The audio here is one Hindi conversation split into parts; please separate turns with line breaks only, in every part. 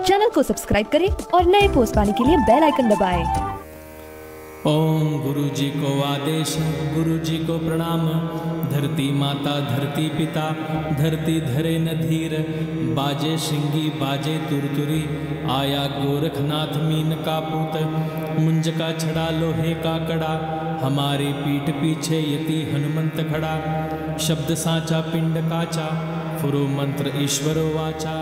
चैनल को सब्सक्राइब करें और नए पोस्ट पाने के लिए बेल आइकन दबाएं।
ओम गुरु जी को आदेश, गुरु जी को प्रणाम। धरती माता धरती पिता, धरती धरे न धीर। बाजे सिंगी बाजे तुरतुरी, आया गोरखनाथ मीन का पूत। मुंज का छड़ा लोहे का कड़ा, हमारे पीठ पीछे यति हनुमंत खड़ा। शब्द साचा पिंड काचा, फुरो मंत्र ईश्वरो वाचा।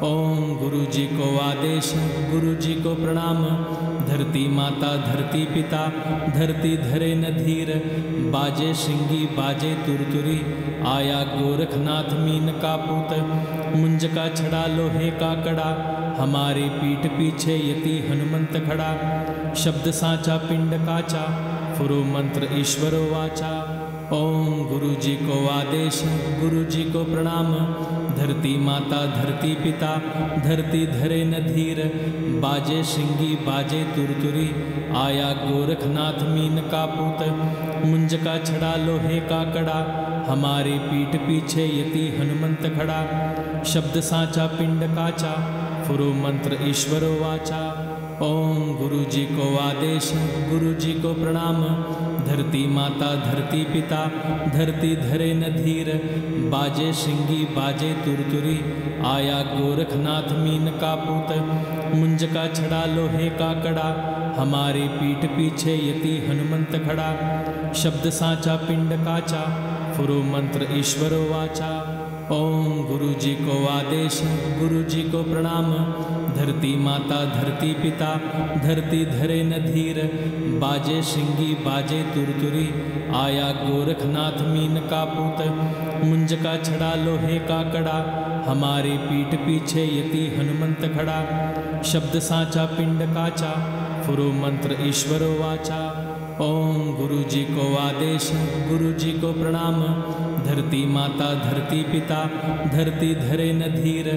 ओम गुरु जी को आदेश, गुरु जी को प्रणाम। धरती माता धरती पिता, धरती धरे न धीर। बाजे सिंगी बाजे तुरतुरी, आया गोरखनाथ मीन का पूत। मुंज का छड़ा लोहे का कड़ा, हमारे पीठ पीछे यति हनुमंत खड़ा। शब्द साचा पिंड काचा, फुरो मंत्र ईश्वरो वाचा। ओम गुरु जी को आदेश, गुरु जी को प्रणाम। धरती माता धरती पिता, धरती धरे न धीर। बाजे सिंगी बाजे तुरतुरी, आया गोरखनाथ मीन का पूत। मुंज का छड़ा लोहे का कड़ा, हमारे पीठ पीछे यति हनुमंत खड़ा। शब्द साचा पिंड काचा, फुरो मंत्र ईश्वरो वाचा। ओम गुरु जी को आदेश, गुरु जी को प्रणाम। धरती माता धरती पिता, धरती धरे न धीर। बाजे सिंगी बाजे तुरतुरी, आया गोरखनाथ मीन का पूत। मुंज का छड़ा लोहे का कड़ा, हमारे पीठ पीछे यति हनुमंत खड़ा। शब्द साचा पिंड काचा, फुरो मंत्र ईश्वरो वाचा। ओम गुरु जी को आदेश, गुरु जी को प्रणाम। धरती माता धरती पिता, धरती धरे न धीर। बाजे सिंगी बाजे तुरतुरी, आया गोरखनाथ मीन का पूत। मुंज का छड़ा लोहे का कड़ा, हमारे पीठ पीछे यति हनुमंत खड़ा। शब्द साचा पिंड काचा, फुरो मंत्र ईश्वरो वाचा। ओम गुरु जी को आदेश, गुरु जी को प्रणाम। धरती माता धरती पिता, धरती धरे न धीर।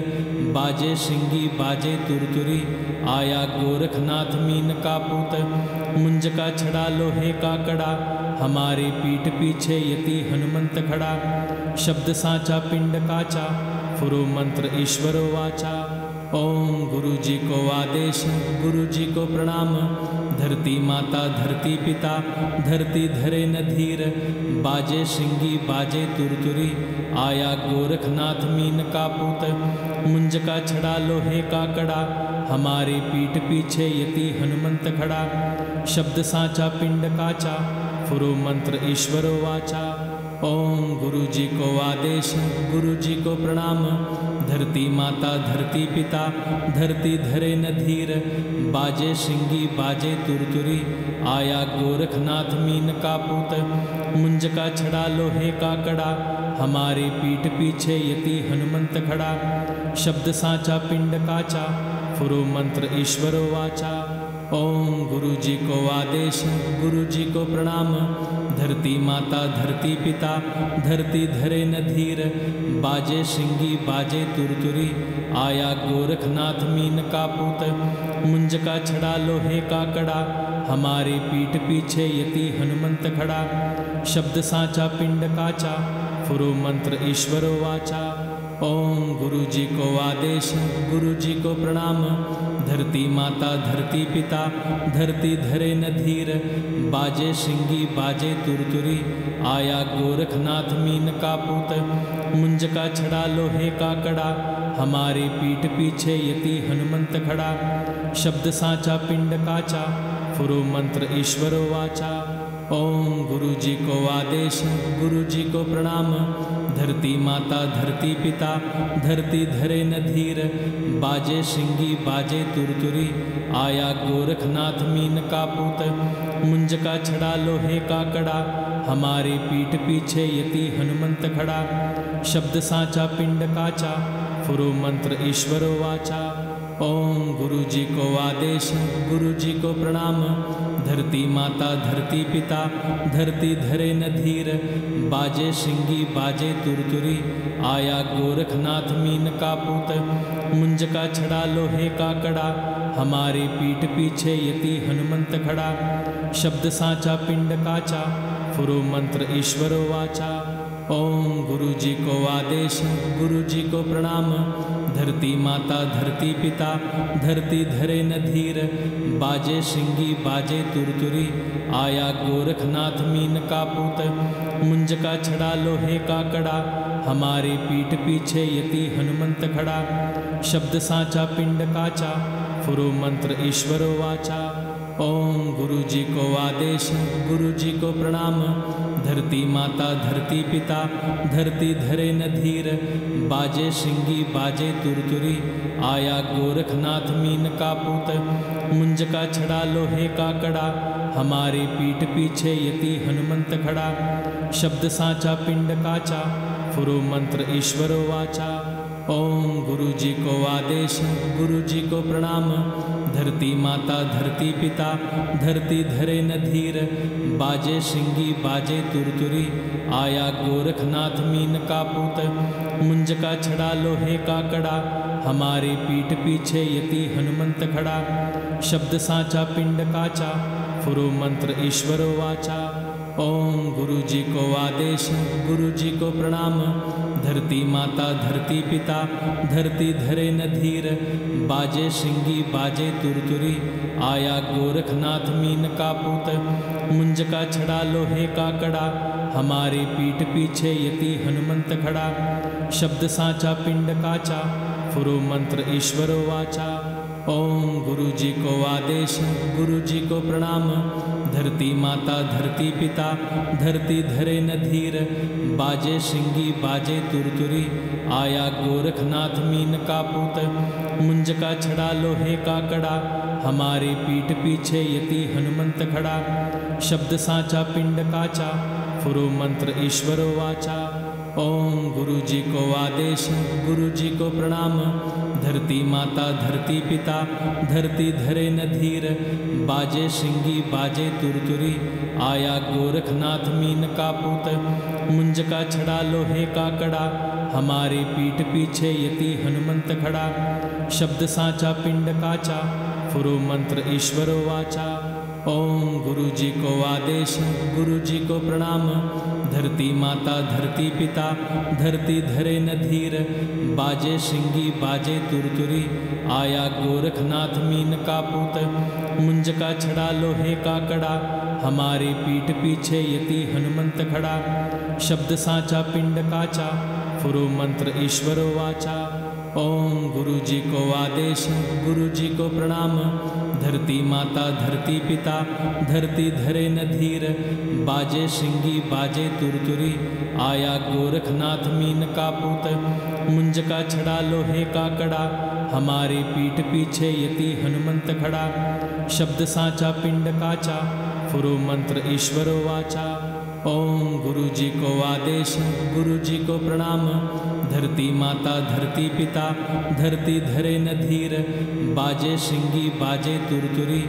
बाजे सिंगी बाजे तुरतुरी, आया गोरखनाथ मीन का पूत। मुंज का छड़ा लोहे का कड़ा, हमारे पीठ पीछे यति हनुमंत खड़ा। शब्द साचा पिंड काचा, फुरो मंत्र ईश्वरो वाचा। ओम गुरु जी को आदेश, गुरु जी को प्रणाम। धरती माता धरती पिता, धरती धरे न धीर। बाजे सिंगी बाजे तुरतुरी, आया गोरखनाथ मीन का पूत। मुंज का छड़ा लोहे का कड़ा, हमारे पीठ पीछे यति हनुमंत खड़ा। शब्द साचा पिंड काचा, फुरो मंत्र ईश्वरो वाचा। ओम गुरु जी को आदेश, गुरु जी को प्रणाम। धरती माता धरती पिता, धरती धरे न धीर। बाजे सिंगी बाजे तुरतुरी, आया गोरखनाथ मीन का पूत। मुंज का छड़ा लोहे का कड़ा, हमारे पीठ पीछे यति हनुमंत खड़ा। शब्द साचा पिंड काचा, फुरो मंत्र ईश्वरो वाचा। ओम गुरु जी को आदेश, गुरु जी को प्रणाम। धरती माता धरती पिता, धरती धरे न धीर। बाजे सिंगी बाजे तुरतुरी, आया गोरखनाथ मीन का पूत। मुंज का छड़ा लोहे का कड़ा, हमारे पीठ पीछे यति हनुमंत खड़ा। शब्द साचा पिंड काचा, फुरो मंत्र ईश्वरो वाचा। ओम गुरु जी को आदेश, गुरु जी को प्रणाम। धरती माता धरती पिता, धरती धरे न धीर। बाजे सिंगी बाजे तुरतुरी, आया गोरखनाथ मीन का पूत। मुंज का छड़ा लोहे का कड़ा, हमारे पीठ पीछे यति हनुमंत खड़ा। शब्द साचा पिंड काचा, फुरो मंत्र ईश्वरो वाचा। ओम गुरु जी को आदेश, गुरु जी को प्रणाम। धरती माता धरती पिता, धरती धरे न धीर। बाजे सिंगी बाजे तुरतुरी, आया गोरखनाथ मीन का पूत। मुंज का छड़ा लोहे का कड़ा, हमारे पीठ पीछे यति हनुमंत खड़ा। शब्द साचा पिंड काचा, फुरो मंत्र ईश्वरो वाचा। ओम गुरु जी को आदेश, गुरु जी को प्रणाम। धरती माता धरती पिता, धरती धरे न धीर। बाजे सिंगी बाजे तुरतुरी, आया गोरखनाथ मीन का पूत। मुंज का छड़ा लोहे का कड़ा, हमारे पीठ पीछे यति हनुमंत खड़ा। शब्द साचा पिंड काचा, फुरो मंत्र ईश्वरो वाचा। ओम गुरु जी को आदेश, गुरु जी को प्रणाम। धरती माता धरती पिता धरती धरे न धीर, बाजे श्रृंगी बाजे तुरतुरी, आया गोरखनाथ मीन का पूत, मुंज का छड़ा लोहे का कड़ा, हमारे पीठ पीछे यति हनुमंत खड़ा, शब्द साचा पिंड काचा, फुरो मंत्र ईश्वरो वाचा। ओम गुरु जी को आदेश, गुरु जी को प्रणाम, धरती माता धरती पिता धरती धरे न धीर, बाजे श्रृंगी बाजे तुरतुरी, आया गोरखनाथ मीन का पूत, मुंज का छड़ा लोहे का कड़ा, हमारे पीठ पीछे यति हनुमंत खड़ा, शब्द साचा पिंड काचा, फुरो मंत्र ईश्वरो वाचा। ओम गुरु जी को आदेश, गुरु जी को प्रणाम, धरती माता धरती पिता धरती धरे न धीर, बाजे श्रृंगी बाजे तुरतुरी, आया गोरखनाथ मीन का पूत, मुंज का छड़ा लोहे का कड़ा, हमारे पीठ पीछे यति हनुमंत खड़ा, शब्द साचा पिंड काचा, फुरो मंत्र ईश्वरो वाचा। ओम गुरु जी को आदेश, गुरु जी को प्रणाम, धरती माता धरती पिता धरती धरे न धीर, बाजे श्रृंगी बाजे तुरतुरी, आया गोरखनाथ मीन का पूत, मुंज का छड़ा लोहे का कड़ा, हमारे पीठ पीछे यति हनुमंत खड़ा, शब्द साचा पिंड काचा, फुरो मंत्र ईश्वरो वाचा। ओम गुरु जी को आदेश, गुरु जी को प्रणाम, धरती माता धरती पिता धरती धरे न धीर, बाजे श्रृंगी बाजे तुरतुरी, आया गोरखनाथ मीन का पूत, मुंज का छड़ा लोहे का कड़ा, हमारे पीठ पीछे यति हनुमंत खड़ा, शब्द साचा पिंड काचा, फुरो मंत्र ईश्वरो वाचा। ओम गुरु जी को आदेश, गुरु जी को प्रणाम, धरती माता धरती पिता धरती धरे न धीर, बाजे श्रृंगी बाजे तुरतुरी, आया गोरखनाथ मीन का पूत, मुंज का छड़ा लोहे का कड़ा, हमारे पीठ पीछे यति हनुमंत खड़ा, शब्द साचा पिंड काचा, फुरो मंत्र ईश्वरो वाचा। ओम गुरु जी को आदेश, गुरु जी को प्रणाम, धरती माता धरती पिता धरती धरे न धीर, बाजे श्रृंगी बाजे तुरतुरी, आया गोरखनाथ मीन का पूत, मुंज का छड़ा लोहे का कड़ा, हमारे पीठ पीछे यति हनुमंत खड़ा, शब्द साचा पिंड काचा, फुरो मंत्र ईश्वरो वाचा। ओम गुरु जी को आदेश, गुरु जी को प्रणाम, धरती माता धरती पिता धरती धरे न धीर, बाजे श्रृंगी बाजे तुरतुरी, आया गोरखनाथ मीन का पूत, मुंज का छड़ा लोहे का कड़ा, हमारे पीठ पीछे यति हनुमंत खड़ा, शब्द साचा पिंड काचा, फुरो मंत्र ईश्वरो वाचा। ओम गुरु जी को आदेश, गुरु जी को प्रणाम, धरती माता धरती पिता धरती धरे न धीर, बाजे श्रृंगी बाजे तुरतुरी,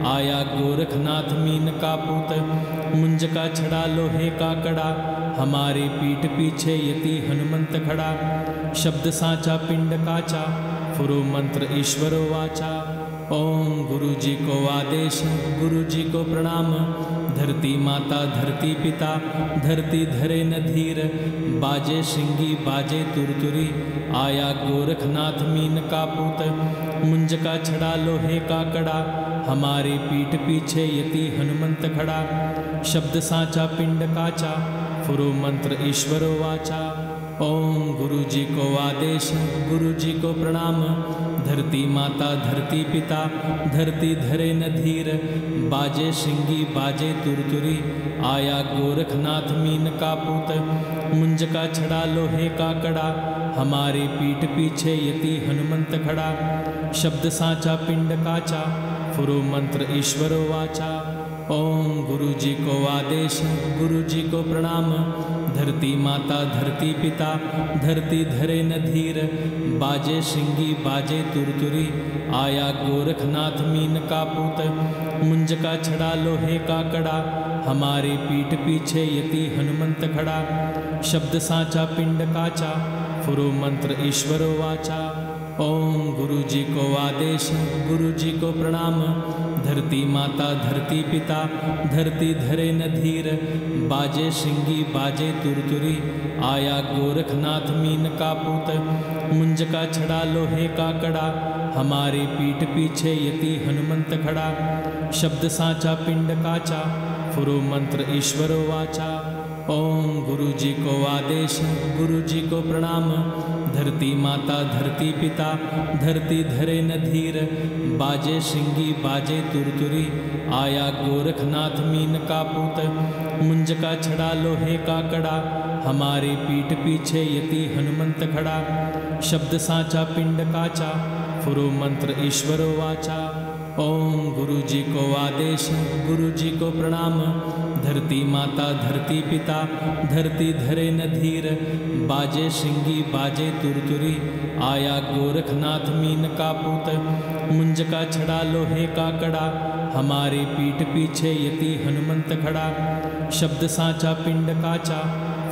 आया गोरखनाथ मीन का पूत, मुंज का छड़ा लोहे का कड़ा, हमारे पीठ पीछे यति हनुमंत खड़ा, शब्द साचा पिंड काचा, फुरो मंत्र ईश्वरो वाचा। ओम गुरु जी को आदेश, गुरु जी को प्रणाम, धरती माता धरती पिता धरती धरे न धीर, बाजे श्रृंगी बाजे तुरतुरी, आया गोरखनाथ मीन का पूत, मुंज का छड़ा लोहे का कड़ा, हमारे पीठ पीछे यति हनुमंत खड़ा, शब्द साचा पिंड काचा, फुरो मंत्र ईश्वरो वाचा। ओम गुरु जी को आदेश, गुरु जी को प्रणाम, धरती माता धरती पिता धरती धरे न धीर, बाजे श्रृंगी बाजे तुरतुरी, आया गोरखनाथ मीन का पूत, मुंज का छड़ा लोहे का कड़ा, हमारे पीठ पीछे यति हनुमंत खड़ा, शब्द साचा पिंड काचा, फुरो मंत्र ईश्वरो वाचा। ओम गुरु जी को आदेश, गुरु जी को प्रणाम, धरती माता धरती पिता धरती धरे न धीर, बाजे श्रृंगी बाजे तुरतुरी, आया गोरखनाथ मीन का पूत, मुंज का छड़ा लोहे का कड़ा, हमारे पीठ पीछे यति हनुमंत खड़ा, शब्द साचा पिंड काचा, फुरो मंत्र ईश्वरो वाचा। ओम गुरु जी को आदेश, गुरु जी को प्रणाम, धरती माता धरती पिता धरती धरे न धीर, बाजे श्रृंगी बाजे तुरतुरी, आया गोरखनाथ मीन का पूत, मुंज का छड़ा लोहे का कड़ा, हमारे पीठ पीछे यति हनुमंत खड़ा, शब्द साचा पिंड काचा, फुरो मंत्र ईश्वरो वाचा। ओम गुरु जी को आदेश, गुरु जी को प्रणाम, धरती माता धरती पिता धरती धरे न धीर, बाजे श्रृंगी बाजे तुरतुरी, आया गोरखनाथ मीन का पूत, मुंज का छड़ा लोहे का कड़ा, हमारे पीठ पीछे यति हनुमंत खड़ा, शब्द साचा पिंड काचा, फुरो मंत्र ईश्वरो वाचा। ओम गुरु जी को आदेश, गुरु जी को प्रणाम, धरती माता धरती पिता धरती धरे न धीर, बाजे श्रृंगी बाजे तुरतुरी, आया गोरखनाथ मीन का पूत, मुंज का छड़ा लोहे का कड़ा, हमारे पीठ पीछे यति हनुमंत खड़ा, शब्द साचा पिंड काचा,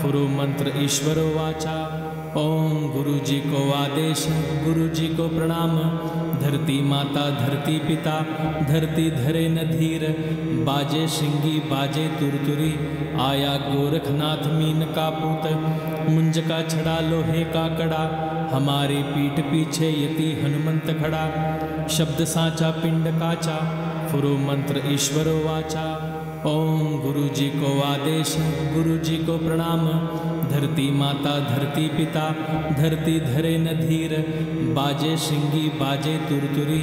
फुरो मंत्र ईश्वरो वाचा। ओम गुरु जी को आदेश, गुरु जी को प्रणाम, धरती माता धरती पिता धरती धरे न धीर, बाजे श्रृंगी बाजे तुरतुरी, आया गोरखनाथ मीन का पूत, मुंज का छड़ा लोहे का कड़ा, हमारे पीठ पीछे यति हनुमंत खड़ा, शब्द साचा पिंड काचा, फुरो मंत्र ईश्वरो वाचा। ओम गुरु जी को आदेश, गुरु जी को प्रणाम, धरती माता धरती पिता धरती धरे न धीर, बाजे श्रृंगी बाजे तुरतुरी,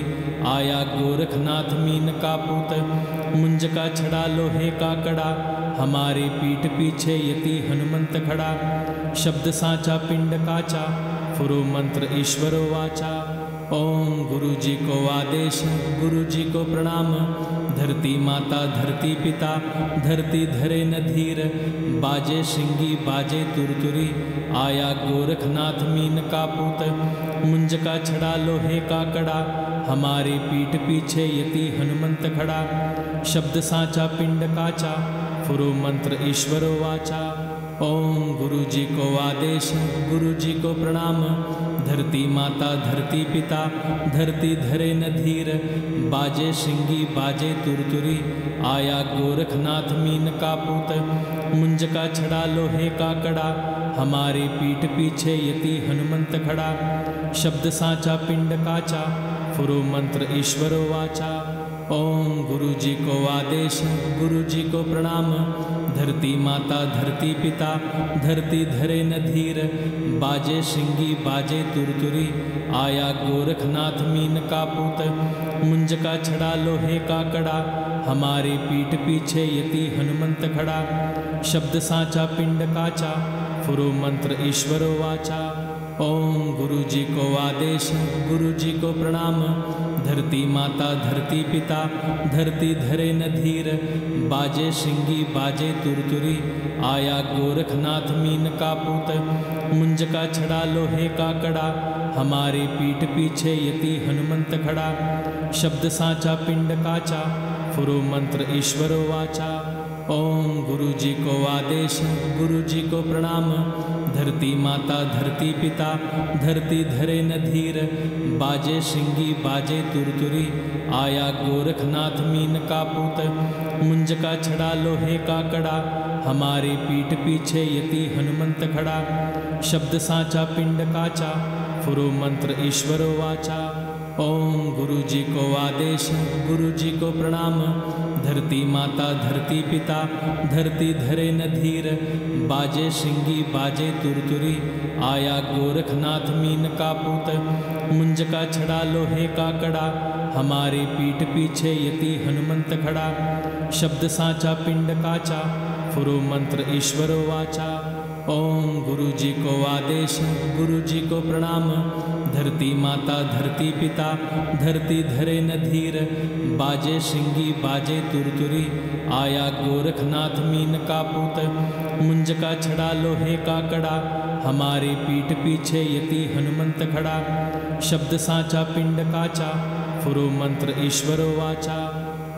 आया गोरखनाथ मीन का पूत, मुंज का छड़ा लोहे का कड़ा, हमारे पीठ पीछे यति हनुमंत खड़ा, शब्द साचा पिंड काचा, फुरो मंत्र ईश्वरो वाचा। ओम गुरु जी को आदेश, गुरु जी को प्रणाम, धरती माता धरती पिता धरती धरे न धीर, बाजे श्रृंगी बाजे तुरतुरी, आया गोरखनाथ मीन का पूत, मुंज का छड़ा लोहे का कड़ा, हमारे पीठ पीछे यति हनुमंत खड़ा, शब्द साचा पिंड काचा, फुरो मंत्र ईश्वरो वाचा। ओम गुरु जी को आदेश, गुरु जी को प्रणाम, धरती माता धरती पिता धरती धरे न धीर, बाजे श्रृंगी बाजे तुरतुरी, आया गोरखनाथ मीन का पूत, मुंज का छड़ा लोहे का कड़ा, हमारे पीठ पीछे यति हनुमंत खड़ा, शब्द साचा पिंड काचा, फुरो मंत्र ईश्वरो वाचा। ओम गुरु जी को आदेश, गुरु जी को प्रणाम, धरती माता धरती पिता धरती धरे न धीर, बाजे श्रृंगी बाजे तुरतुरी, आया गोरखनाथ मीन का पूत, मुंज का छड़ा लोहे का कड़ा, हमारे पीठ पीछे यति हनुमंत खड़ा, शब्द साचा पिंड काचा, फुरो मंत्र ईश्वरो वाचा। ओम गुरु जी को आदेश, गुरु जी को प्रणाम, धरती माता धरती पिता धरती धरे न धीर, बाजे श्रृंगी बाजे तुरतुरी, आया गोरखनाथ मीन का पूत, मुंज का छड़ा लोहे का कड़ा, हमारे पीठ पीछे यति हनुमंत खड़ा, शब्द साचा पिंड काचा, फुरो मंत्र ईश्वरो वाचा। ओम गुरु जी को आदेश, गुरु जी को प्रणाम, धरती माता धरती पिता धरती धरे न धीर, बाजे श्रृंगी बाजे तुरतुरी, आया गोरखनाथ मीन का पूत, मुंज का छड़ा लोहे का कड़ा, हमारे पीठ पीछे यति हनुमंत खड़ा, शब्द साचा पिंड काचा, फुरो मंत्र ईश्वरो वाचा। ओम गुरु जी को आदेश, गुरु जी को प्रणाम, धरती माता धरती पिता धरती धरे न धीर, बाजे श्रृंगी बाजे तुरतुरी, आया गोरखनाथ मीन का पूत, मुंज का छड़ा लोहे का कड़ा, हमारे पीठ पीछे यति हनुमंत खड़ा, शब्द साचा पिंड काचा, फुरो मंत्र ईश्वरो वाचा। ओम गुरु जी को आदेश, गुरु जी को प्रणाम, धरती माता धरती पिता धरती धरे न धीर, बाजे श्रृंगी बाजे तुरतुरी, आया गोरखनाथ मीन का पूत, मुंज का छड़ा लोहे का कड़ा, हमारे पीठ पीछे यति हनुमंत खड़ा, शब्द साचा पिंड काचा, फुरो मंत्र ईश्वरो वाचा।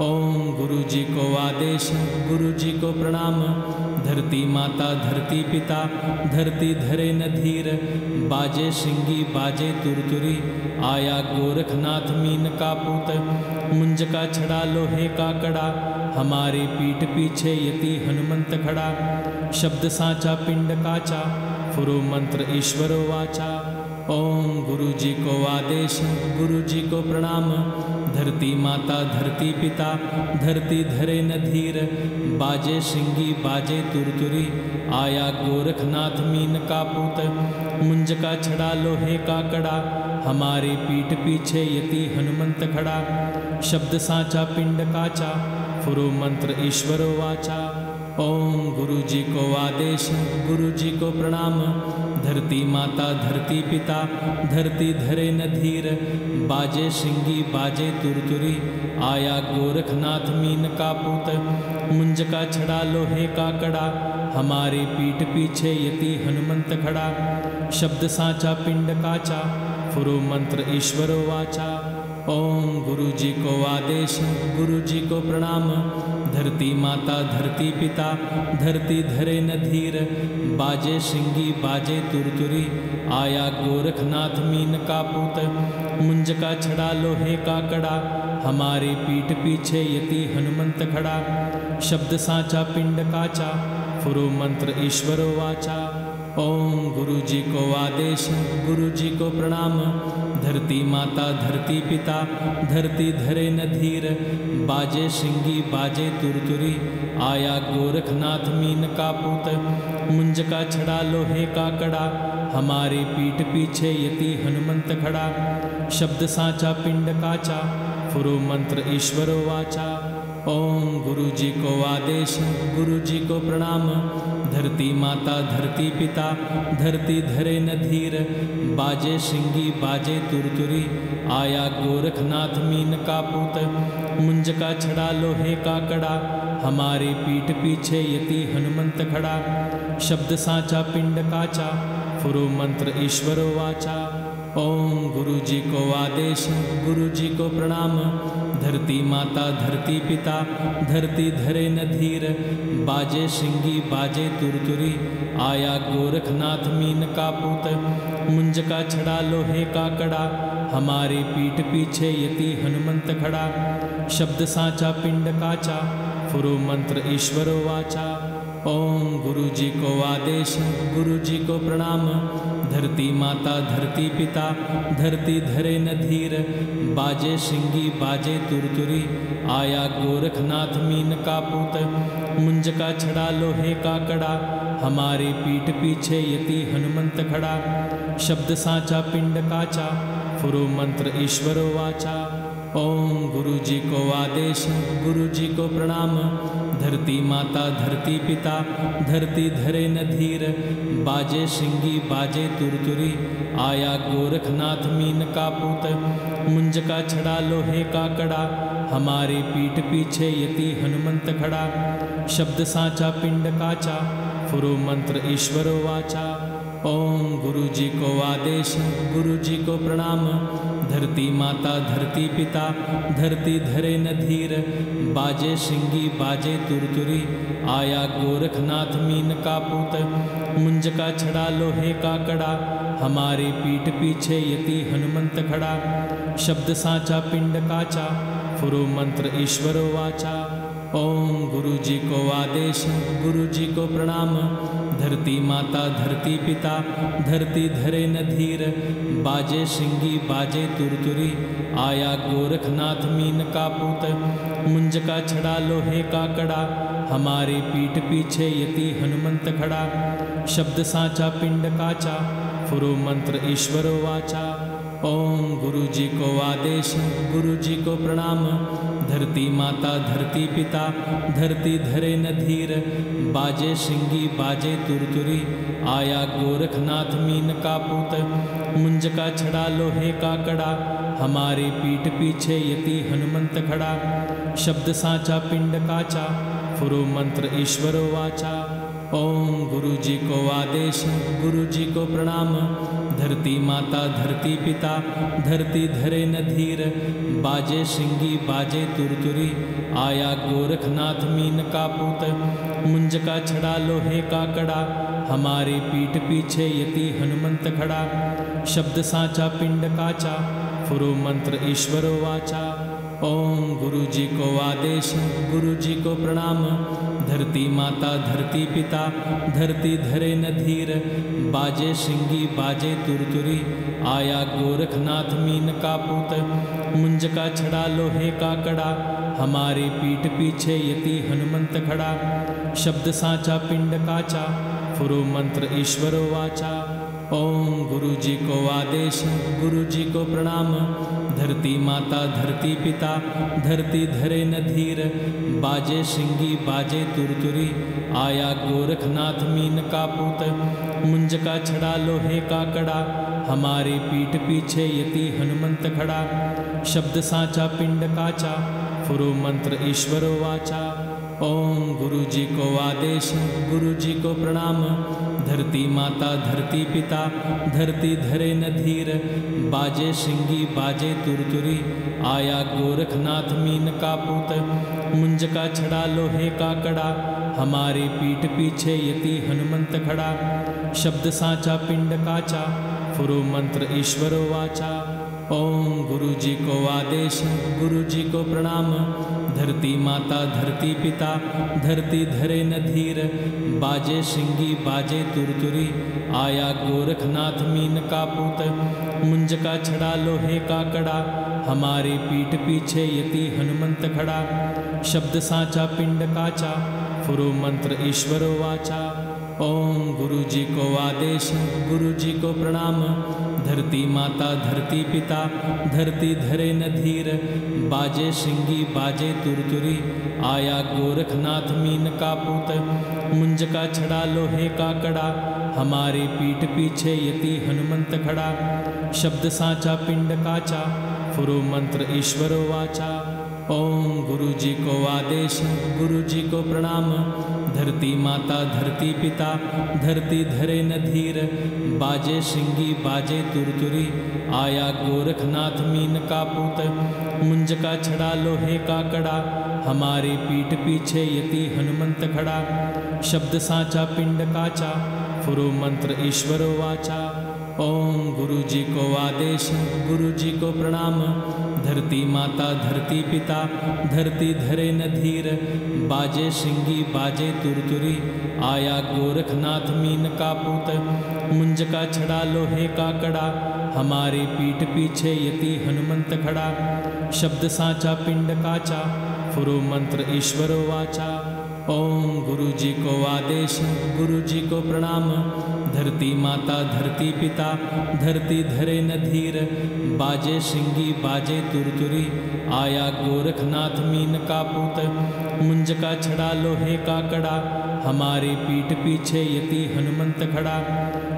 ओम गुरु जी को आदेश, गुरु जी को प्रणाम, धरती माता धरती पिता धरती धरे न धीर, बाजे श्रृंगी बाजे तुरतुरी, आया गोरखनाथ मीन का पूत, मुंज का छड़ा लोहे का कड़ा, हमारे पीठ पीछे यति हनुमंत खड़ा, शब्द साचा पिंड काचा, फुरो मंत्र ईश्वरो वाचा। ओम गुरु जी को आदेश, गुरु जी को प्रणाम, धरती माता धरती पिता धरती धरे न धीर, बाजे श्रृंगी बाजे तुरतुरी, आया गोरखनाथ मीन का पूत, मुंज का छड़ा लोहे का कड़ा, हमारे पीठ पीछे यति हनुमंत खड़ा, शब्द साचा पिंड काचा, फुरो मंत्र ईश्वरो वाचा। ओम गुरु जी को आदेश, गुरु जी को प्रणाम, धरती माता धरती पिता धरती धरे न धीर, बाजे श्रृंगी बाजे तुरतुरी, आया गोरखनाथ मीन का पूत, मुंज का छड़ा लोहे का कड़ा, हमारे पीठ पीछे यति हनुमंत खड़ा, शब्द साचा पिंड काचा, फुरो मंत्र ईश्वरो वाचा। ओम गुरु जी को आदेश, गुरु जी को प्रणाम, धरती माता धरती पिता धरती धरे न धीर, बाजे श्रृंगी बाजे तुरतुरी, आया गोरखनाथ मीन का पूत, मुंज का छड़ा लोहे का कड़ा, हमारे पीठ पीछे यति हनुमंत खड़ा, शब्द साचा पिंड काचा, फुरो मंत्र ईश्वरो वाचा। ओम गुरु जी को आदेश, गुरु जी को प्रणाम, धरती माता धरती पिता धरती धरे न धीर, बाजे श्रृंगी बाजे तुरतुरी, आया गोरखनाथ मीन का पूत, मुंज का छड़ा लोहे का कड़ा, हमारे पीठ पीछे यति हनुमंत खड़ा, शब्द साचा पिंड काचा, फुरो मंत्र ईश्वरो वाचा। ओम गुरु जी को आदेश, गुरु जी को प्रणाम, धरती माता धरती पिता धरती धरे न धीर, बाजे श्रृंगी बाजे तुरतुरी, आया गोरखनाथ मीन का पूत, मुंज का छड़ा लोहे का कड़ा, हमारे पीठ पीछे यति हनुमंत खड़ा, शब्द साचा पिंड काचा, फुरो मंत्र ईश्वरो वाचा। ओम गुरु जी को आदेश, गुरु जी को प्रणाम, धरती माता धरती पिता धरती धरे न धीर, बाजे श्रृंगी बाजे तुरतुरी, आया गोरखनाथ मीन का पूत, मुंज का छड़ा लोहे का कड़ा, हमारे पीठ पीछे यति हनुमंत खड़ा, शब्द साचा पिंड काचा, फुरो मंत्र ईश्वरो वाचा। ओम गुरु जी को आदेश, गुरु जी को प्रणाम, धरती माता धरती पिता धरती धरे न धीर, बाजे श्रृंगी बाजे तुरतुरी, आया गोरखनाथ मीन का पूत, मुंज का छड़ा लोहे का कड़ा, हमारे पीठ पीछे यति हनुमंत खड़ा, शब्द साचा पिंड काचा, फुरो मंत्र ईश्वरो वाचा। ओम गुरु जी को आदेश, गुरु जी को प्रणाम, धरती माता धरती पिता धरती धरे न धीर, बाजे श्रृंगी बाजे तुरतुरी, आया गोरखनाथ मीन का पूत, मुंज का छड़ा लोहे का कड़ा, हमारे पीठ पीछे यति हनुमंत खड़ा, शब्द साचा पिंड काचा, फुरो मंत्र ईश्वरो वाचा। ओम गुरु जी को आदेश, गुरु जी को प्रणाम, धरती माता धरती पिता धरती धरे न धीर, बाजे श्रृंगी बाजे तुरतुरी, आया गोरखनाथ मीन का पूत, मुंज का छड़ा लोहे का कड़ा, हमारे पीठ पीछे यति हनुमंत खड़ा, शब्द साचा पिंड काचा, फुरो मंत्र ईश्वरो वाचा। ओम गुरु जी को आदेश, गुरु जी को प्रणाम, धरती माता धरती पिता धरती धरे न धीर, बाजे श्रृंगी बाजे तुरतुरी, आया गोरखनाथ मीन का पूत, मुंज का छड़ा लोहे का कड़ा, हमारे पीठ पीछे यति हनुमंत खड़ा, शब्द साचा पिंड काचा, फुरो मंत्र ईश्वरो वाचा। ओम गुरु जी को आदेश, गुरु जी को प्रणाम, धरती माता धरती पिता धरती धरे न धीर, बाजे श्रृंगी बाजे तुरतुरी, आया गोरखनाथ मीन का पूत, मुंज का छड़ा लोहे का कड़ा, हमारे पीठ पीछे यति हनुमंत खड़ा, शब्द साचा पिंड काचा, फुरो मंत्र ईश्वरो वाचा। ओम गुरु जी को आदेश, गुरु जी को प्रणाम, धरती माता धरती पिता धरती धरे न धीर, बाजे श्रृंगी बाजे तुरतुरी, आया गोरखनाथ मीन का पूत, मुंज का छड़ा लोहे का कड़ा, हमारे पीठ पीछे यति हनुमंत खड़ा, शब्द साचा पिंड काचा, फुरो मंत्र ईश्वरो वाचा। ओम गुरु जी को आदेश, गुरु जी को प्रणाम, धरती माता धरती पिता धरती धरे न धीर, बाजे श्रृंगी बाजे तुरतुरी, आया गोरखनाथ मीन का पूत, मुंज का छड़ा लोहे का कड़ा, हमारे पीठ पीछे यति हनुमंत खड़ा, शब्द साचा पिंड काचा, फुरो मंत्र ईश्वरो वाचा। ओम गुरु जी को आदेश, गुरु जी को प्रणाम, धरती माता धरती पिता धरती धरे न धीर, बाजे श्रृंगी बाजे तुरतुरी, आया गोरखनाथ मीन का पूत, मुंज का छड़ा लोहे का कड़ा, हमारे पीठ पीछे यति हनुमंत खड़ा, शब्द साचा पिंड काचा, फुरो मंत्र ईश्वरो वाचा। ओम गुरु जी को आदेश, गुरु जी को प्रणाम, धरती माता धरती पिता धरती धरे न धीर, बाजे श्रृंगी बाजे तुरतुरी, आया गोरखनाथ मीन का पूत, मुंज का छड़ा लोहे का कड़ा, हमारे पीठ पीछे यति हनुमंत खड़ा, शब्द साचा पिंड काचा, फुरो मंत्र ईश्वरो वाचा। ओम गुरु जी को आदेश, गुरु जी को प्रणाम, धरती माता धरती पिता धरती धरे न धीर, बाजे श्रृंगी बाजे तुरतुरी, आया गोरखनाथ मीन का पूत, मुंज का छड़ा लोहे का कड़ा, हमारे पीठ पीछे यति हनुमंत खड़ा, शब्द साचा पिंड काचा, फुरो मंत्र ईश्वरो वाचा। ओम गुरु जी को आदेश, गुरु जी को प्रणाम, धरती माता धरती पिता धरती धरे न धीर, बाजे श्रृंगी बाजे तुरतुरी, आया गोरखनाथ मीन का पूत, मुंज का छड़ा लोहे का कड़ा, हमारे पीठ पीछे यति हनुमंत खड़ा, शब्द साचा पिंड काचा, फुरो मंत्र ईश्वरो वाचा। ओम गुरु जी को आदेश, गुरु जी को प्रणाम, धरती माता धरती पिता धरती धरे न धीर, बाजे श्रृंगी बाजे तुरतुरी, आया गोरखनाथ मीन का पूत, मुंज का छड़ा लोहे का कड़ा, हमारे पीठ पीछे यति हनुमंत खड़ा, शब्द साचा पिंड काचा, फुरो मंत्र ईश्वरो वाचा। ओम गुरु जी को आदेश, गुरु जी को प्रणाम, धरती माता धरती पिता धरती धरे न धीर, बाजे श्रृंगी बाजे तुरतुरी, आया गोरखनाथ मीन का पूत, मुंज का छड़ा लोहे का कड़ा, हमारे पीठ पीछे यति हनुमंत खड़ा, शब्द साचा पिंड काचा, फुरो मंत्र ईश्वरो वाचा। ओम गुरु जी को आदेश, गुरु जी को प्रणाम, धरती माता धरती पिता धरती धरे न धीर, बाजे श्रृंगी बाजे तुरतुरी, आया गोरखनाथ मीन का पूत, मुंज का छड़ा लोहे का कड़ा, हमारे पीठ पीछे यति हनुमंत खड़ा,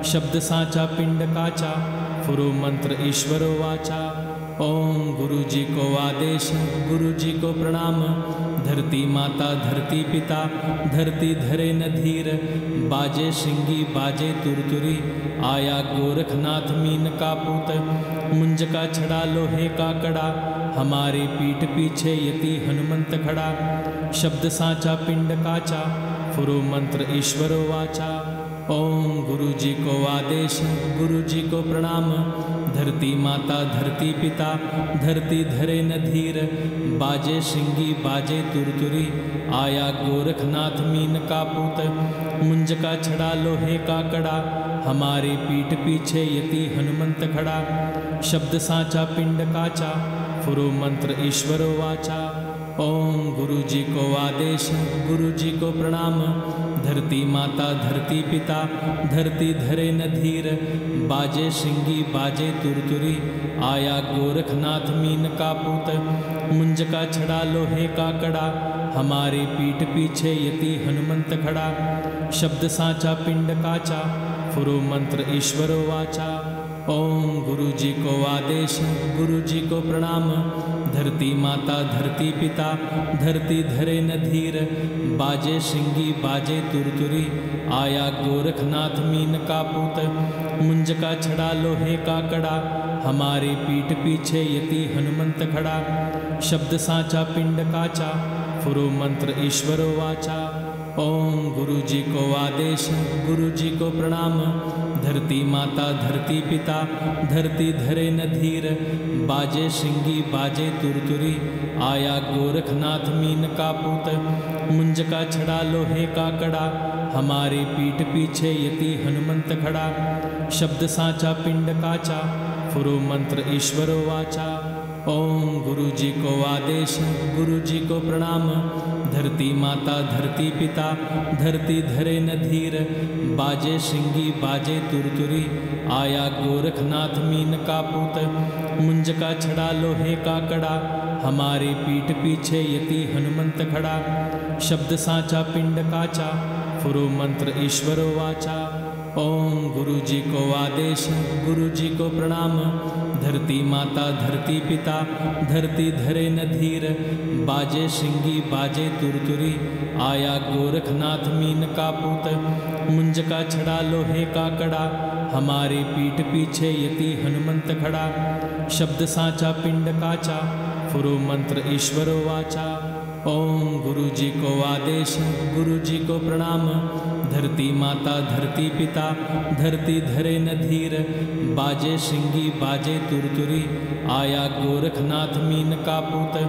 शब्द साचा पिंड काचा, फुरो मंत्र ईश्वरो वाचा। ओम गुरु जी को आदेश, गुरु जी को प्रणाम, धरती माता धरती पिता धरती धरे न धीर, बाजे श्रृंगी बाजे तुरतुरी, आया गोरखनाथ मीन का पूत, मुंज का छड़ा लोहे का कड़ा, हमारे पीठ पीछे यति हनुमंत खड़ा, शब्द साचा पिंड काचा, फुरो मंत्र ईश्वरो वाचा। ओम गुरु जी को आदेश, गुरु जी को प्रणाम, धरती माता धरती पिता धरती धरे न धीर, बाजे श्रृंगी बाजे तुरतुरी, आया गोरखनाथ मीन का पूत, मुंज का छड़ा लोहे का कड़ा, हमारे पीठ पीछे यति हनुमंत खड़ा, शब्द साचा पिंड काचा, फुरो मंत्र ईश्वरो वाचा। ओम गुरु जी को आदेश, गुरु जी को प्रणाम, धरती माता धरती पिता धरती धरे न धीर, बाजे श्रृंगी बाजे तुरतुरी, आया गोरखनाथ मीन का पूत, मुंज का छड़ा लोहे का कड़ा, हमारे पीठ पीछे यति हनुमंत खड़ा, शब्द साचा पिंड काचा, फुरो मंत्र ईश्वरो वाचा। ओम गुरु जी को आदेश, गुरु जी को प्रणाम, धरती माता धरती पिता धरती धरे न धीर, बाजे श्रृंगी बाजे तुरतुरी, आया गोरखनाथ मीन का पूत, मुंज का छड़ा लोहे का कड़ा, हमारे पीठ पीछे यति हनुमंत खड़ा, शब्द साचा पिंड काचा, फुरो मंत्र ईश्वरो वाचा। ओम गुरु जी को आदेश, गुरु जी को प्रणाम, धरती माता धरती पिता धरती धरे न धीर, बाजे श्रृंगी बाजे तुरतुरी, आया गोरखनाथ मीन का पूत, मुंज का छड़ा लोहे का कड़ा, हमारे पीठ पीछे यति हनुमंत खड़ा, शब्द साचा पिंड काचा, फुरो मंत्र ईश्वरो वाचा। ओम गुरु जी को आदेश, गुरु जी को प्रणाम, धरती माता धरती पिता धरती धरे न धीर, बाजे श्रृंगी बाजे तुरतुरी, आया गोरखनाथ मीन का पूत, मुंज का छड़ा लोहे का कड़ा, हमारे पीठ पीछे यति हनुमंत खड़ा, शब्द साचा पिंड काचा, फुरो मंत्र ईश्वरो वाचा। ओम गुरु जी को आदेश, गुरु जी को प्रणाम, धरती माता धरती पिता धरती धरे न धीर, बाजे श्रृंगी बाजे तुरतुरी, आया गोरखनाथ मीन का पूत, मुंज का छड़ा लोहे का कड़ा, हमारे पीठ पीछे यति हनुमंत खड़ा, शब्द साचा पिंड काचा, फुरो मंत्र ईश्वरो वाचा। ओम गुरु जी को आदेश, गुरु जी को प्रणाम, धरती माता धरती पिता धरती धरे न धीर, बाजे श्रृंगी बाजे तुरतुरी, आया गोरखनाथ मीन का पूत,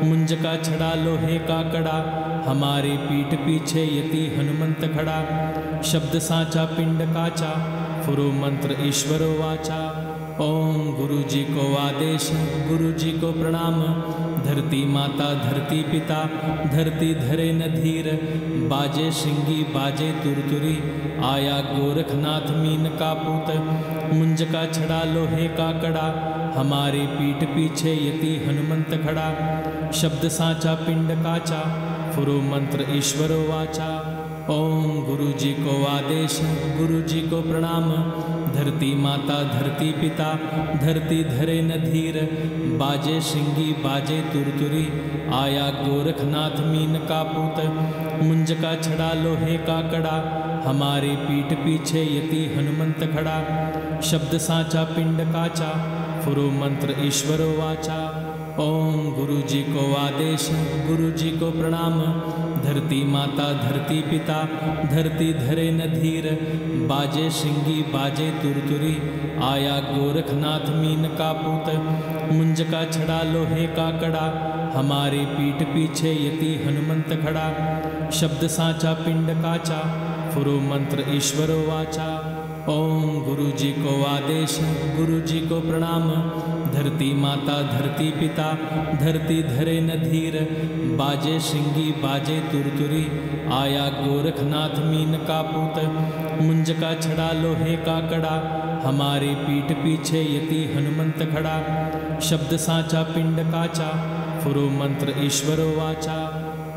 मुंज का छड़ा लोहे का कड़ा, हमारे पीठ पीछे यति हनुमंत खड़ा, शब्द साचा पिंड काचा, फुरो मंत्र ईश्वरो वाचा। ओम गुरु जी को आदेश, गुरु जी को प्रणाम, धरती माता धरती पिता धरती धरे न धीर, बाजे श्रृंगी बाजे तुरतुरी, आया गोरखनाथ मीन का पूत, मुंज का छड़ा लोहे का कड़ा, हमारे पीठ पीछे यति हनुमंत खड़ा, शब्द साचा पिंड काचा, फुरो मंत्र ईश्वरो वाचा। ओम गुरु जी को आदेश, गुरु जी को प्रणाम, धरती माता धरती पिता धरती धरे न धीर, बाजे श्रृंगी बाजे तुरतुरी, आया गोरखनाथ मीन का पूत, मुंज का छड़ा लोहे का कड़ा, हमारे पीठ पीछे यति हनुमंत खड़ा, शब्द साचा पिंड काचा, फुरो मंत्र ईश्वरो वाचा। ओम गुरु जी को आदेश, गुरु जी को प्रणाम, धरती माता धरती पिता धरती धरे न धीर, बाजे श्रृंगी बाजे तुरतुरी, आया गोरखनाथ मीन का पूत, मुंज का छड़ा लोहे का कड़ा, हमारे पीठ पीछे यति हनुमंत खड़ा, शब्द साचा पिंड काचा, फुरो मंत्र ईश्वरो वाचा। ओम गुरु जी को आदेश, गुरु जी को प्रणाम, धरती माता धरती पिता धरती धरे न धीर, बाजे श्रृंगी बाजे तुरतुरी, आया गोरखनाथ मीन का पूत, मुंज का छड़ा लोहे का कड़ा, हमारे पीठ पीछे यति हनुमंत खड़ा, शब्द साचा पिंड काचा, फुरो मंत्र ईश्वरो वाचा।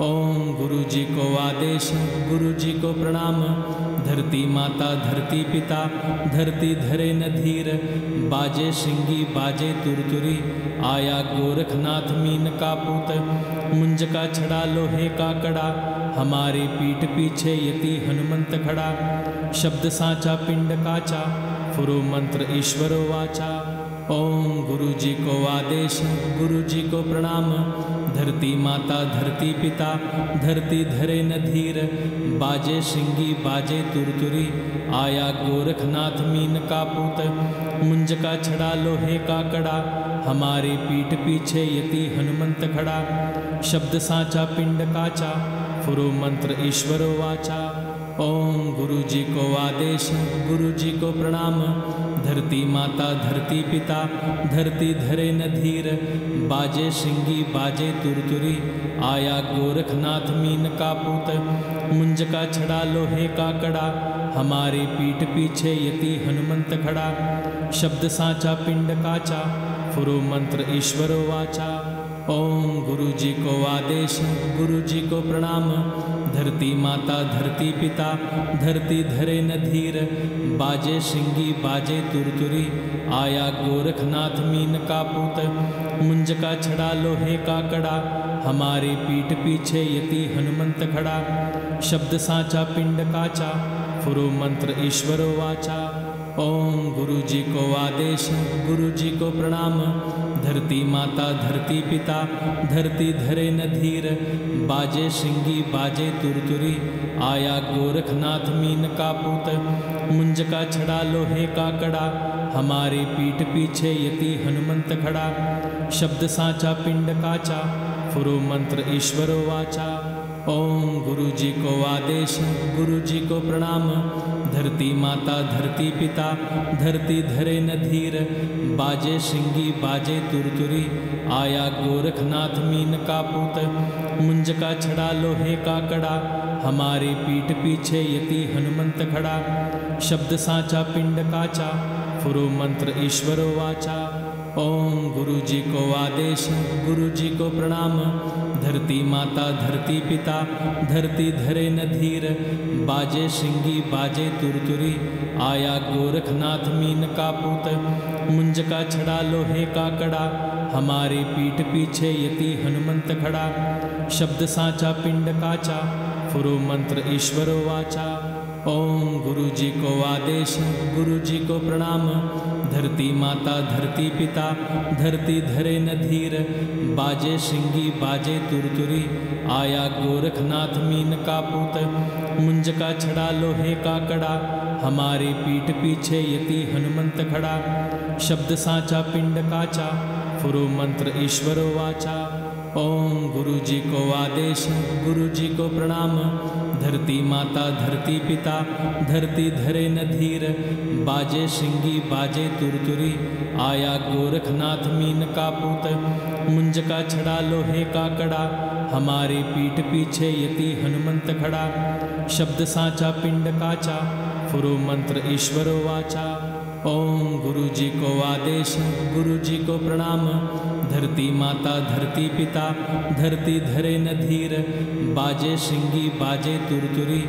ओम गुरु जी को आदेश, गुरु जी को प्रणाम, धरती माता धरती पिता धरती धरे न धीर, बाजे श्रृंगी बाजे तुरतुरी, आया गोरखनाथ मीन का पूत, मुंज का छड़ा लोहे का कड़ा, हमारे पीठ पीछे यति हनुमंत खड़ा, शब्द साचा पिंड काचा, फुरो मंत्र ईश्वरो वाचा। ओम गुरु जी को आदेश, गुरु जी को प्रणाम, धरती माता धरती पिता धरती धरे न धीर, बाजे श्रृंगी बाजे तुरतुरी, आया गोरखनाथ मीन का पूत, मुंज का छड़ा लोहे का कड़ा, हमारे पीठ पीछे यति हनुमंत खड़ा, शब्द साचा पिंड काचा, फुरो मंत्र ईश्वरो वाचा। ओम गुरु जी को आदेश, गुरु जी को प्रणाम, धरती माता धरती पिता धरती धरे न धीर, बाजे श्रृंगी बाजे तुरतुरी, आया गोरखनाथ मीन का पूत, मुंज का छड़ा लोहे का कड़ा, हमारे पीठ पीछे यति हनुमंत खड़ा, शब्द साचा पिंड काचा, फुरो मंत्र ईश्वरो वाचा। ओम गुरु जी को आदेश, गुरु जी को प्रणाम, धरती माता धरती पिता धरती धरे न धीर बाजे श्रृंगी बाजे तुरतुरी आया गोरखनाथ मीन का पूत मुंज का छड़ा लोहे का कड़ा हमारे पीठ पीछे यति हनुमंत खड़ा शब्द साचा पिंड काचा फुरो मंत्र ईश्वरो वाचा। ओम गुरु जी को आदेश गुरु जी को प्रणाम धरती माता धरती पिता धरती धरे न धीर बाजे श्रृंगी बाजे तुरतुरी आया गोरखनाथ मीन का पूत मुंज का छड़ा लोहे का कड़ा हमारे पीठ पीछे यति हनुमंत खड़ा शब्द साचा पिंड काचा फुरो मंत्र ईश्वरो वाचा। ओम गुरु जी को आदेश गुरु जी को प्रणाम धरती माता धरती पिता धरती धरे न धीर बाजे श्रृंगी बाजे तुरतुरी आया गोरखनाथ मीन का पूत मुंज का छड़ा लोहे का कड़ा हमारे पीठ पीछे यति हनुमंत खड़ा शब्द साचा पिंड काचा फुरो मंत्र ईश्वरो वाचा। ओम गुरु जी को आदेश गुरु जी को प्रणाम धरती माता धरती पिता धरती धरे न धीर बाजे श्रृंगी बाजे तुरतुरी आया गोरखनाथ मीन का पूत मुंज का छड़ा लोहे का कड़ा हमारे पीठ पीछे यति हनुमंत खड़ा शब्द साचा पिंड काचा फुरो मंत्र ईश्वरो वाचा। ओम गुरु जी को आदेश गुरु जी को प्रणाम धरती माता धरती पिता धरती धरे न धीर बाजे श्रृंगी बाजे तुरतुरी आया गोरखनाथ मीन का पूत मुंज का छड़ा लोहे का कड़ा हमारे पीठ पीछे यति हनुमंत खड़ा शब्द साचा पिंड काचा फुरो मंत्र ईश्वरो वाचा। ओम गुरु जी को आदेश गुरु जी को प्रणाम धरती माता धरती पिता धरती धरे न धीर बाजे श्रृंगी बाजे तुरतुरी आया गोरखनाथ मीन का पूत मुंज का छड़ा लोहे का कड़ा हमारे पीठ पीछे यति हनुमंत खड़ा शब्द साचा पिंड काचा फुरो मंत्र ईश्वरो वाचा। ओम गुरु जी को आदेश गुरु जी को प्रणाम धरती माता धरती पिता धरती धरे न धीर बाजे श्रृंगी बाजे तुरतुरी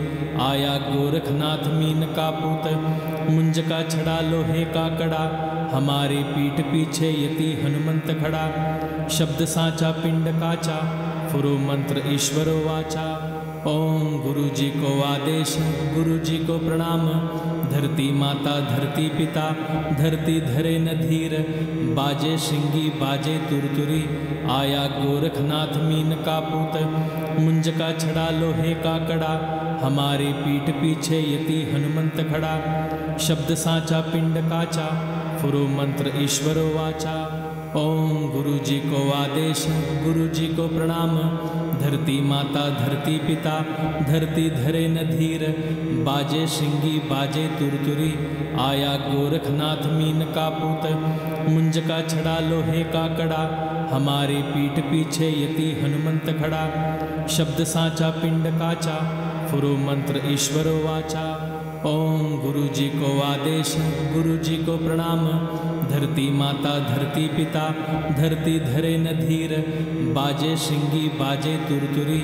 आया गोरखनाथ मीन का पूत मुंज का छड़ा लोहे का कड़ा हमारे पीठ पीछे यति हनुमंत खड़ा शब्द साचा पिंड काचा फुरो मंत्र ईश्वरो वाचा। ओम गुरु जी को आदेश गुरु जी को प्रणाम धरती माता धरती पिता धरती धरे न धीर बाजे श्रृंगी बाजे तुरतुरी आया गोरखनाथ मीन का पूत मुंज का छड़ा लोहे का कड़ा हमारे पीठ पीछे यति हनुमंत खड़ा शब्द साचा पिंड काचा फुरो मंत्र ईश्वरो वाचा। ओम गुरु जी को आदेश गुरु जी को प्रणाम धरती माता धरती पिता धरती धरे न धीर बाजे श्रृंगी बाजे तुरतुरी आया गोरखनाथ मीन का पूत मुंज का छड़ा लोहे का कड़ा हमारे पीठ पीछे यति हनुमंत खड़ा शब्द साचा पिंड काचा फुरो मंत्र ईश्वरो वाचा। ओम गुरु जी को आदेश गुरु जी को प्रणाम धरती माता धरती पिता धरती धरे न धीर बाजे श्रृंगी बाजे तुरतुरी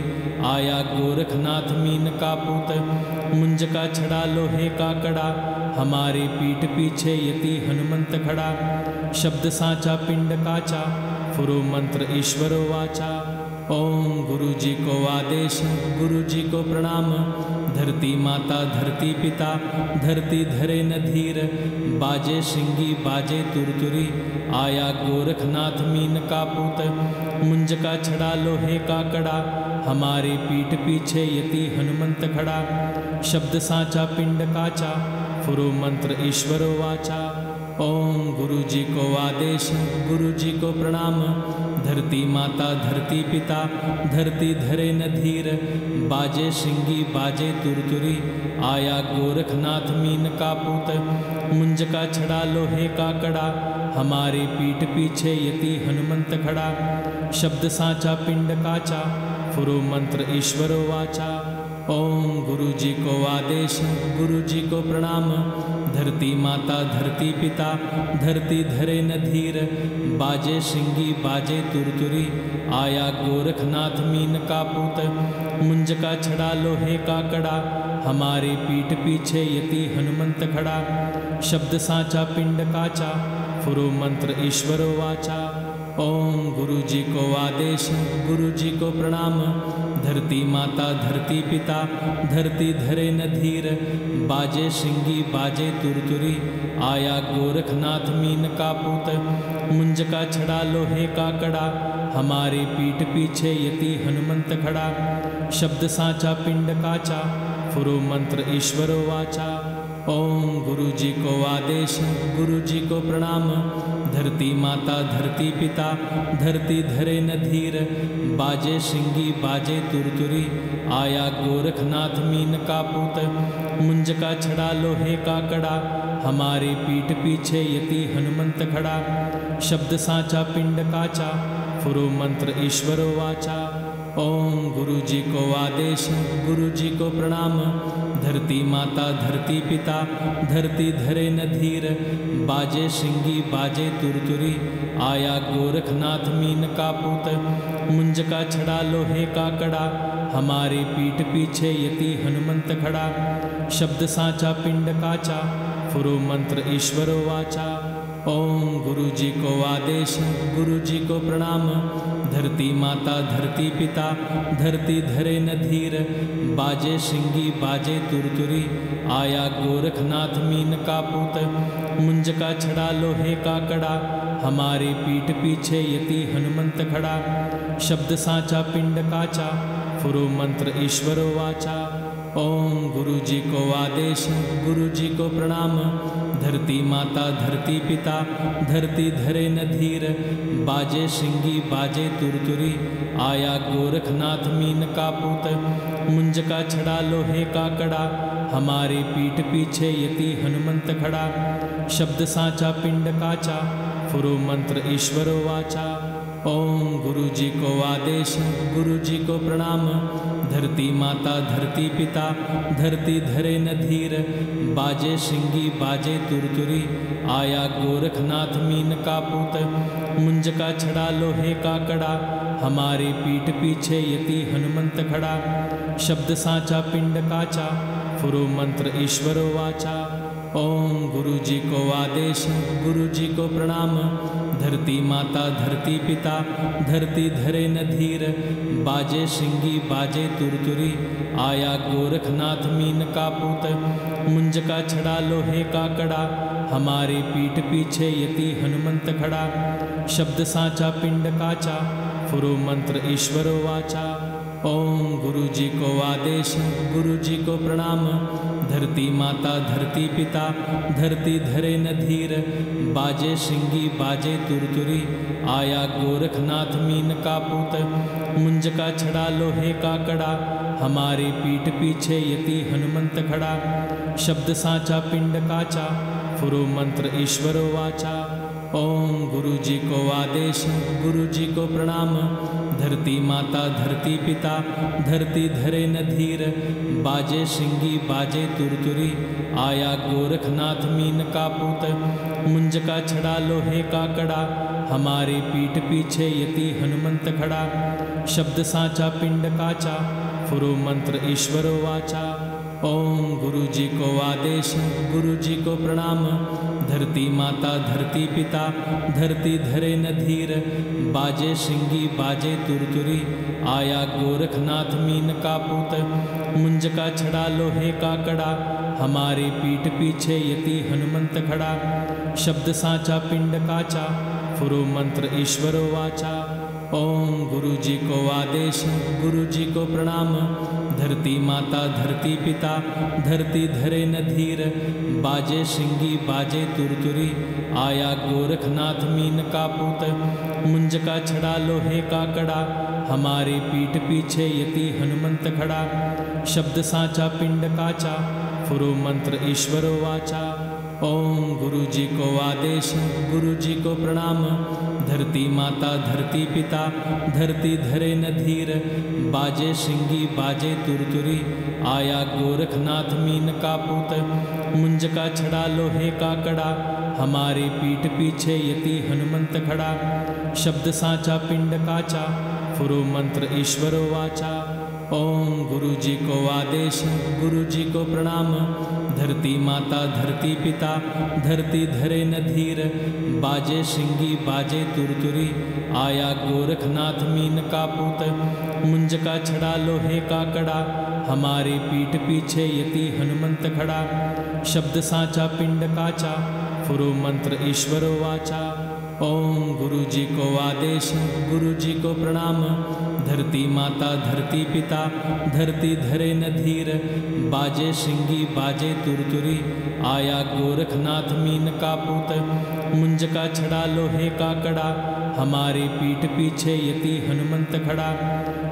आया गोरखनाथ मीन का पूत मुंज का छड़ा लोहे का कड़ा हमारे पीठ पीछे यति हनुमंत खड़ा शब्द साचा पिंड काचा फुरो मंत्र ईश्वरो वाचा। ओम गुरु जी को आदेश गुरु जी को प्रणाम धरती माता धरती पिता धरती धरे न धीर बाजे श्रृंगी बाजे तुरतुरी आया गोरखनाथ मीन का पूत मुंज का छड़ा लोहे का कड़ा हमारे पीठ पीछे यति हनुमंत खड़ा शब्द साचा पिंड काचा फुरो मंत्र ईश्वरो वाचा। ओम गुरु जी को आदेश गुरु जी को प्रणाम धरती माता धरती पिता धरती धरे न धीर बाजे श्रृंगी बाजे तुरतुरी आया गोरखनाथ मीन का पूत मुंज का छड़ा लोहे का कड़ा हमारे पीठ पीछे यति हनुमंत खड़ा शब्द साचा पिंड काचा फुरो मंत्र ईश्वरो वाचा। ओम गुरु जी को आदेश, गुरु जी को प्रणाम। धरती माता धरती पिता, धरती धरे न धीर। बाजे सिंगी बाजे तुरतुरी, आया गोरखनाथ मीन का पूत। मुंज का छड़ा लोहे का कड़ा, हमारे पीठ पीछे यति हनुमंत खड़ा। शब्द साचा पिंड काचा, फुरो मंत्र ईश्वरो वाचा। ओम गुरु जी को आदेश, गुरु जी को प्रणाम। धरती माता धरती पिता, धरती धरे न धीर। बाजे सिंगी बाजे तुरतुरी, आया गोरखनाथ मीन का पूत। मुंज का छड़ा लोहे का कड़ा, हमारे पीठ पीछे यति हनुमंत खड़ा। शब्द साचा पिंड काचा, फुरो मंत्र ईश्वरो वाचा। ओम गुरु जी को आदेश, गुरु जी को प्रणाम। धरती माता धरती पिता, धरती धरे न धीर। बाजे सिंगी बाजे तुरतुरी, आया गोरखनाथ मीन का पूत। मुंज का छड़ा लोहे का कड़ा, हमारे पीठ पीछे यति हनुमंत खड़ा। शब्द साचा पिंड काचा, फुरो मंत्र ईश्वरो वाचा। ओम गुरु जी को आदेश, गुरु जी को प्रणाम। धरती माता धरती पिता, धरती धरे न धीर। बाजे सिंगी बाजे तुरतुरी, आया गोरखनाथ मीन का पूत। मुंज का छड़ा लोहे का कड़ा, हमारे पीठ पीछे यति हनुमंत खड़ा। शब्द साचा पिंड काचा, फुरो मंत्र ईश्वरो वाचा। ओम गुरु जी को आदेश, गुरु जी को प्रणाम। धरती माता धरती पिता, धरती धरे न धीर। बाजे सिंगी बाजे तुरतुरी, आया गोरखनाथ मीन का पूत। मुंज का छड़ा लोहे का कड़ा, हमारे पीठ पीछे यति हनुमंत खड़ा। शब्द साचा पिंड काचा, फुरो मंत्र ईश्वरो वाचा। ओम गुरु जी को आदेश, गुरु जी को प्रणाम। धरती माता धरती पिता, धरती धरे न धीर। बाजे सिंगी बाजे तुरतुरी, आया गोरखनाथ मीन का पूत। मुंज का छड़ा लोहे का कड़ा, हमारे पीठ पीछे यति हनुमंत खड़ा। शब्द साचा पिंड काचा, फुरो मंत्र ईश्वरो वाचा। ओम गुरु जी को आदेश, गुरु जी को प्रणाम। धरती माता धरती पिता, धरती धरे न धीर। बाजे सिंगी बाजे तुरतुरी, आया गोरखनाथ मीन का पूत। मुंज का छड़ा लोहे का कड़ा, हमारे पीठ पीछे यति हनुमंत खड़ा। शब्द साचा पिंड काचा, फुरो मंत्र ईश्वरो वाचा। ओम गुरु जी को आदेश, गुरु जी को प्रणाम। धरती माता धरती पिता, धरती धरे न धीर। बाजे सिंगी बाजे तुरतुरी, आया गोरखनाथ मीन का पूत। मुंज का छड़ा लोहे का कड़ा, हमारे पीठ पीछे यति हनुमंत खड़ा। शब्द साचा पिंड काचा, फुरो मंत्र ईश्वरो वाचा। ओम गुरु जी को आदेश, गुरु जी को प्रणाम। धरती माता धरती पिता, धरती धरे न धीर। बाजे सिंगी बाजे तुरतुरी, आया गोरखनाथ मीन का पूत। मुंज का छड़ा लोहे का कड़ा, हमारे पीठ पीछे यति हनुमंत खड़ा। शब्द साचा पिंड काचा, फुरो मंत्र ईश्वरो वाचा। ओम गुरु जी को आदेश, गुरु जी को प्रणाम। धरती माता धरती पिता, धरती धरे न धीर। बाजे सिंगी बाजे तुरतुरी, आया गोरखनाथ मीन का पूत। मुंज का छड़ा लोहे का कड़ा, हमारे पीठ पीछे यति हनुमंत खड़ा। शब्द साचा पिंड काचा, फुरो मंत्र ईश्वरो वाचा। ओम गुरु जी को आदेश, गुरु जी को प्रणाम। धरती माता धरती पिता, धरती धरे न धीर। बाजे सिंगी बाजे तुरतुरी, आया गोरखनाथ मीन का पूत। मुंज का छड़ा लोहे का कड़ा, हमारे पीठ पीछे यति हनुमंत खड़ा। शब्द साचा पिंड काचा, फुरो मंत्र ईश्वरो वाचा। ओम गुरु जी को आदेश, गुरु जी को प्रणाम। धरती माता धरती पिता, धरती धरे न धीर। बाजे सिंगी बाजे तुरतुरी, आया गोरखनाथ मीन का पूत। मुंज का छड़ा लोहे का कड़ा, हमारे पीठ पीछे यति हनुमंत खड़ा। शब्द साचा पिंड काचा, फुरो मंत्र ईश्वरो वाचा। ओम गुरु जी को आदेश, गुरु जी को प्रणाम। धरती माता धरती पिता, धरती धरे न धीर। बाजे शिंगी बाजे तुरतुरी, आया गोरखनाथ मीन का पूत। मुंज का छड़ा लोहे का कड़ा, हमारे पीठ पीछे यति हनुमंत खड़ा। शब्द साचा पिंड काचा, फुरो मंत्र ईश्वरो वाचा। ओम गुरु जी को आदेश, गुरु जी को प्रणाम। धरती माता धरती पिता, धरती धरे न धीर। बाजे शिंगी बाजे तुरतुरी, आया गोरखनाथ मीन का पूत। मुंज का छड़ा लोहे का कड़ा, हमारे पीठ पीछे यति हनुमंत खड़ा। शब्द साचा पिंड काचा, फुरो मंत्र ईश्वरो वाचा। ओम गुरु जी को आदेश, गुरु जी को प्रणाम। धरती माता धरती पिता, धरती धरे न धीर। बाजे शिंगी बाजे तुरतुरी, आया गोरखनाथ मीन का पूत। मुंज का छड़ा लोहे का कड़ा, हमारे पीठ पीछे यति हनुमंत खड़ा।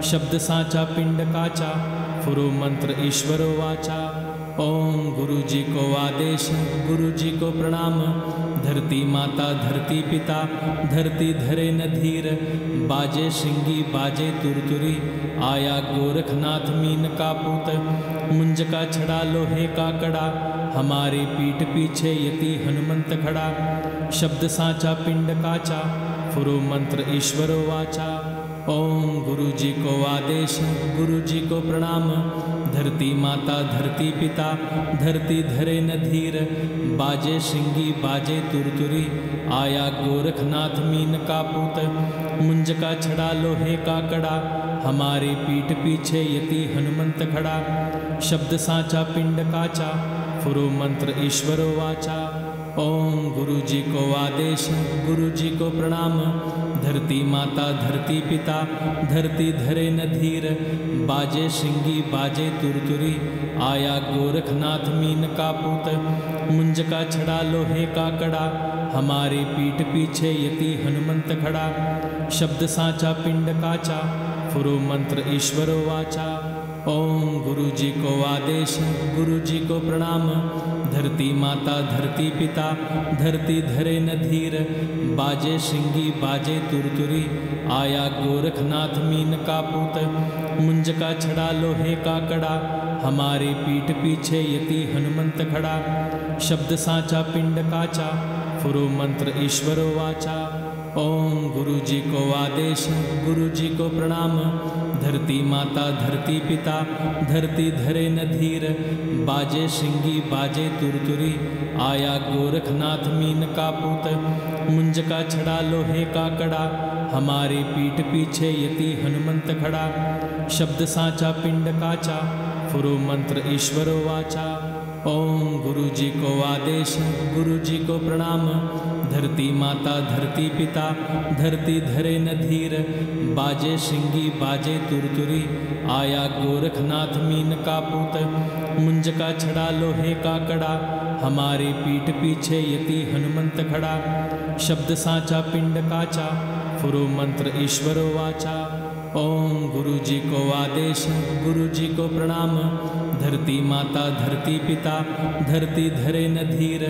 शब्द साचा पिंड काचा, फुरो मंत्र ईश्वरो वाचा। ओम गुरु जी को आदेश, गुरु जी को प्रणाम। धरती माता धरती पिता, धरती धरे न धीर। बाजे शिंगी बाजे तुरतुरी, आया गोरखनाथ मीन का पूत। मुंज का छड़ा लोहे का कड़ा, हमारे पीठ पीछे यति हनुमंत खड़ा। शब्द साचा पिंड काचा, फुरो मंत्र ईश्वरो वाचा। ओम गुरु जी को आदेश, गुरु जी को प्रणाम। धरती माता धरती पिता, धरती धरे न धीर। बाजे शिंगी बाजे तुरतुरी, आया गोरखनाथ मीन का पूत। मुंज का छड़ा लोहे का कड़ा, हमारे पीठ पीछे यति हनुमंत खड़ा। शब्द साचा पिंड काचा, फुरो मंत्र ईश्वरो वाचा। ओम गुरु जी को आदेश, गुरु जी को प्रणाम। धरती माता धरती पिता, धरती धरे न धीर। बाजे शिंगी बाजे तुरतुरी, आया गोरखनाथ मीन का पूत। मुंज का छड़ा लोहे का कड़ा, हमारे पीठ पीछे यति हनुमंत खड़ा। शब्द साचा पिंड काचा, फुरो मंत्र ईश्वरो वाचा। ओम गुरु जी को आदेश, गुरु जी को प्रणाम। धरती माता धरती पिता, धरती धरे न धीर। बाजे शिंगी बाजे तुरतुरी, आया गोरखनाथ मीन का पूत। मुंज का छड़ा लोहे का कड़ा, हमारे पीठ पीछे यति हनुमंत खड़ा। शब्द साचा पिंड काचा, फुरो मंत्र ईश्वरो वाचा। ओम गुरु जी को आदेश, गुरु जी को प्रणाम। धरती माता धरती पिता, धरती धरे न धीर। बाजे शिंगी बाजे तुरतुरी, आया गोरखनाथ मीन का पूत। मुंज का छड़ा लोहे का कड़ा, हमारे पीठ पीछे यति हनुमंत खड़ा। शब्द साचा पिंड काचा, फुरो मंत्र ईश्वरो वाचा। ओम गुरु जी को आदेश, गुरु जी को प्रणाम। धरती माता धरती पिता, धरती धरे न धीर। बाजे शिंगी बाजे तुरतुरी, आया गोरखनाथ मीन का पूत। मुंज का छड़ा लोहे का कड़ा, हमारे पीठ पीछे यति हनुमंत खड़ा। शब्द साचा पिंड काचा, फुरो मंत्र ईश्वरो वाचा। ओम गुरु जी को आदेश, गुरु जी को प्रणाम। धरती माता धरती पिता, धरती धरे न धीर।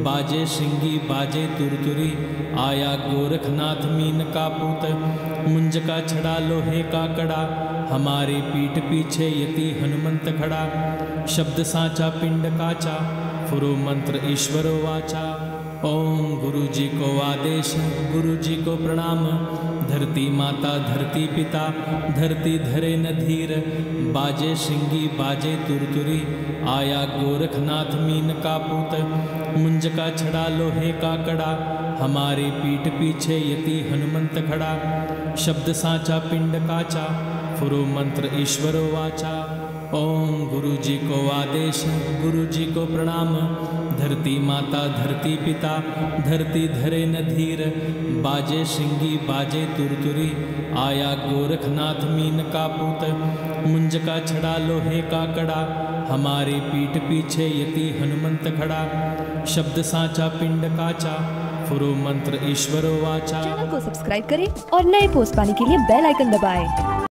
बाजे शिंगी बाजे तुरतुरी, आया गोरखनाथ मीन का पूत। मुंज का छड़ा लोहे का कड़ा, हमारे पीठ पीछे यति हनुमंत खड़ा। शब्द साचा पिंड काचा, फुरो मंत्र ईश्वरो वाचा। ओम गुरु जी को आदेश, गुरु जी को प्रणाम। धरती माता धरती पिता, धरती धरे न धीर। बाजे शिंगी बाजे तुरतुरी, आया गोरखनाथ मीन का पूत। मुंज का छड़ा लोहे का कड़ा, हमारे पीठ पीछे यति हनुमंत खड़ा। शब्द साचा पिंड काचा, फुरो मंत्र ईश्वरो वाचा। ओम गुरु जी को आदेश, गुरु जी को प्रणाम। धरती माता धरती पिता, धरती धरे न धीर। बाजे शिंगी बाजे तुरतुरी, आया गोरखनाथ मीन का पूत। मुंज का छड़ा लोहे का कड़ा, हमारे पीठ पीछे यति हनुमंत खड़ा। शब्द साचा पिंड काचा, फुरो मंत्र ईश्वरो वाचा।
चैनल को सब्सक्राइब करें और नए पोस्ट पाने के लिए बेल आइकन दबाएं।